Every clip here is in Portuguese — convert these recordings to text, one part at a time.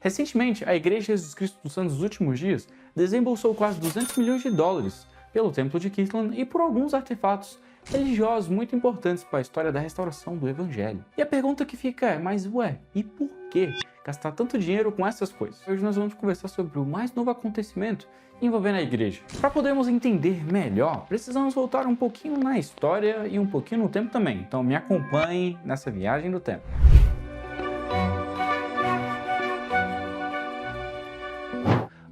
Recentemente, a Igreja de Jesus Cristo dos Santos dos Últimos Dias desembolsou quase 200 milhões de dólares pelo Templo de Kirtland e por alguns artefatos religiosos muito importantes para a história da restauração do Evangelho. E a pergunta que fica é, mas ué, e por que gastar tanto dinheiro com essas coisas? Hoje nós vamos conversar sobre o mais novo acontecimento envolvendo a igreja. Para podermos entender melhor, precisamos voltar um pouquinho na história e um pouquinho no tempo também. Então me acompanhem nessa viagem do tempo.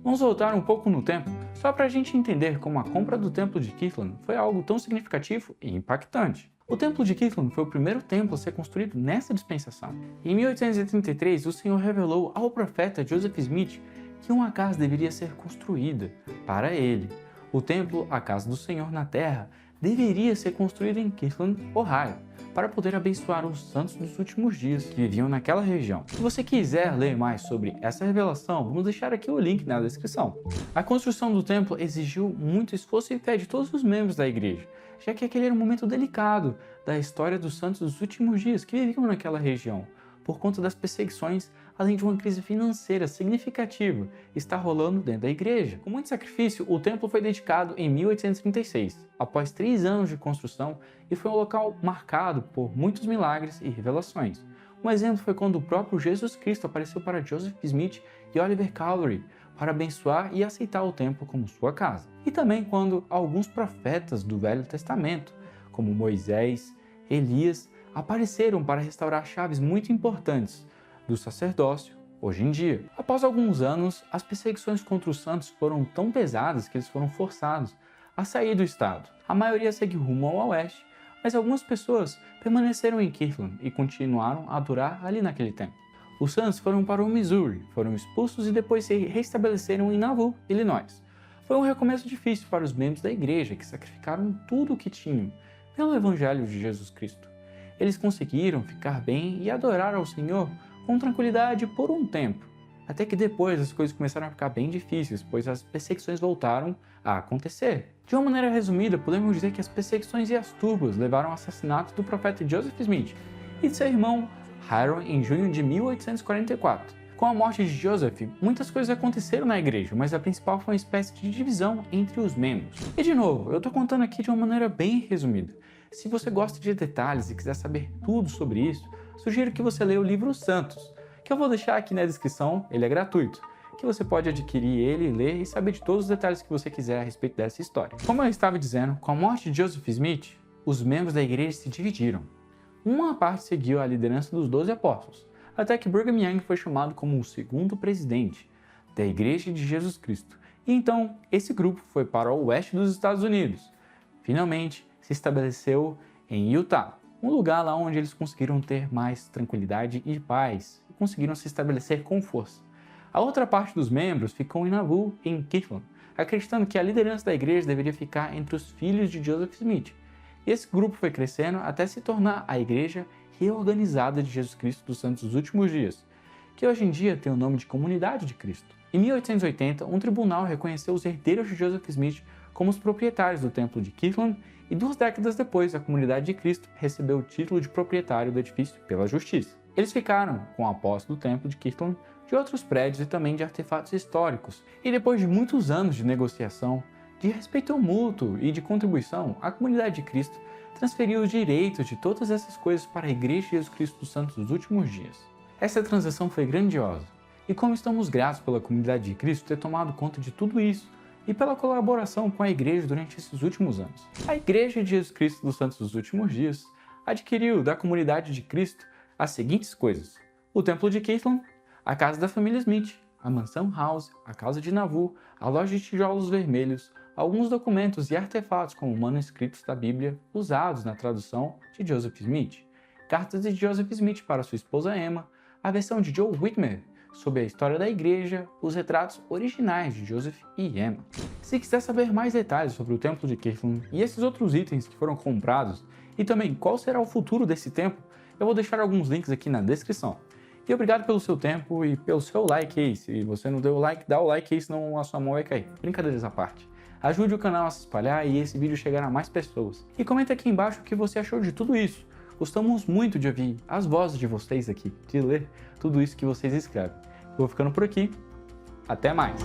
Vamos voltar um pouco no tempo, só para a gente entender como a compra do Templo de Kirtland foi algo tão significativo e impactante. O Templo de Kirtland foi o primeiro templo a ser construído nessa dispensação. Em 1833, o Senhor revelou ao profeta Joseph Smith que uma casa deveria ser construída para ele. O templo, a casa do Senhor na terra, deveria ser construído em Kirtland, Ohio, para poder abençoar os santos dos últimos dias que viviam naquela região. Se você quiser ler mais sobre essa revelação, vamos deixar aqui o link na descrição. A construção do templo exigiu muito esforço e fé de todos os membros da igreja, já que aquele era um momento delicado da história dos santos dos últimos dias que viviam naquela região, por conta das perseguições, além de uma crise financeira significativa estar rolando dentro da igreja. Com muito sacrifício, o templo foi dedicado em 1836, após 3 anos de construção, e foi um local marcado por muitos milagres e revelações. Um exemplo foi quando o próprio Jesus Cristo apareceu para Joseph Smith e Oliver Cowdery para abençoar e aceitar o templo como sua casa. E também quando alguns profetas do Velho Testamento, como Moisés, Elias, apareceram para restaurar chaves muito importantes do sacerdócio hoje em dia. Após alguns anos, as perseguições contra os santos foram tão pesadas que eles foram forçados a sair do estado. A maioria seguiu rumo ao oeste, mas algumas pessoas permaneceram em Kirtland e continuaram a adorar ali naquele tempo. Os santos foram para o Missouri, foram expulsos e depois se restabeleceram em Nauvoo, Illinois. Foi um recomeço difícil para os membros da igreja que sacrificaram tudo o que tinham pelo Evangelho de Jesus Cristo. Eles conseguiram ficar bem e adorar ao Senhor com tranquilidade por um tempo, até que depois as coisas começaram a ficar bem difíceis, pois as perseguições voltaram a acontecer. De uma maneira resumida, podemos dizer que as perseguições e as turbas levaram ao assassinato do profeta Joseph Smith e de seu irmão Hiram em junho de 1844. Com a morte de Joseph, muitas coisas aconteceram na igreja, mas a principal foi uma espécie de divisão entre os membros. E de novo, eu estou contando aqui de uma maneira bem resumida. Se você gosta de detalhes e quiser saber tudo sobre isso, sugiro que você leia o livro Santos, que eu vou deixar aqui na descrição, ele é gratuito, que você pode adquirir ele, ler e saber de todos os detalhes que você quiser a respeito dessa história. Como eu estava dizendo, com a morte de Joseph Smith, os membros da igreja se dividiram. Uma parte seguiu a liderança dos 12 apóstolos, até que Brigham Young foi chamado como o segundo presidente da Igreja de Jesus Cristo. E então, esse grupo foi para o oeste dos Estados Unidos. Finalmente, se estabeleceu em Utah, um lugar lá onde eles conseguiram ter mais tranquilidade e paz, e conseguiram se estabelecer com força. A outra parte dos membros ficou em Nauvoo, em Kirtland, acreditando que a liderança da igreja deveria ficar entre os filhos de Joseph Smith. E esse grupo foi crescendo até se tornar a Igreja Reorganizada de Jesus Cristo dos Santos dos Últimos Dias, que hoje em dia tem o nome de Comunidade de Cristo. Em 1880, um tribunal reconheceu os herdeiros de Joseph Smith como os proprietários do Templo de Kirtland, e 2 décadas depois, a Comunidade de Cristo recebeu o título de proprietário do edifício pela justiça. Eles ficaram com a posse do Templo de Kirtland, de outros prédios e também de artefatos históricos. E depois de muitos anos de negociação, de respeito mútuo e de contribuição, a Comunidade de Cristo transferiu os direitos de todas essas coisas para a Igreja de Jesus Cristo dos Santos dos Últimos Dias. Essa transação foi grandiosa, e como estamos gratos pela Comunidade de Cristo ter tomado conta de tudo isso, e pela colaboração com a igreja durante esses últimos anos. A Igreja de Jesus Cristo dos Santos dos Últimos Dias adquiriu da Comunidade de Cristo as seguintes coisas: o Templo de Kirtland, a casa da família Smith, a mansão House, a casa de Nauvoo, a loja de tijolos vermelhos, alguns documentos e artefatos como manuscritos da Bíblia usados na tradução de Joseph Smith, cartas de Joseph Smith para sua esposa Emma, a versão de Joe Whitmer sobre a história da igreja, os retratos originais de Joseph e Emma. Se quiser saber mais detalhes sobre o Templo de Kirtland e esses outros itens que foram comprados, e também qual será o futuro desse templo, eu vou deixar alguns links aqui na descrição. E obrigado pelo seu tempo e pelo seu like aí. Se você não deu o like, dá o like aí, senão a sua mão vai cair. Brincadeiras à parte. Ajude o canal a se espalhar e esse vídeo chegar a mais pessoas. E comenta aqui embaixo o que você achou de tudo isso. Gostamos muito de ouvir as vozes de vocês aqui, de ler tudo isso que vocês escrevem. Vou ficando por aqui. Até mais!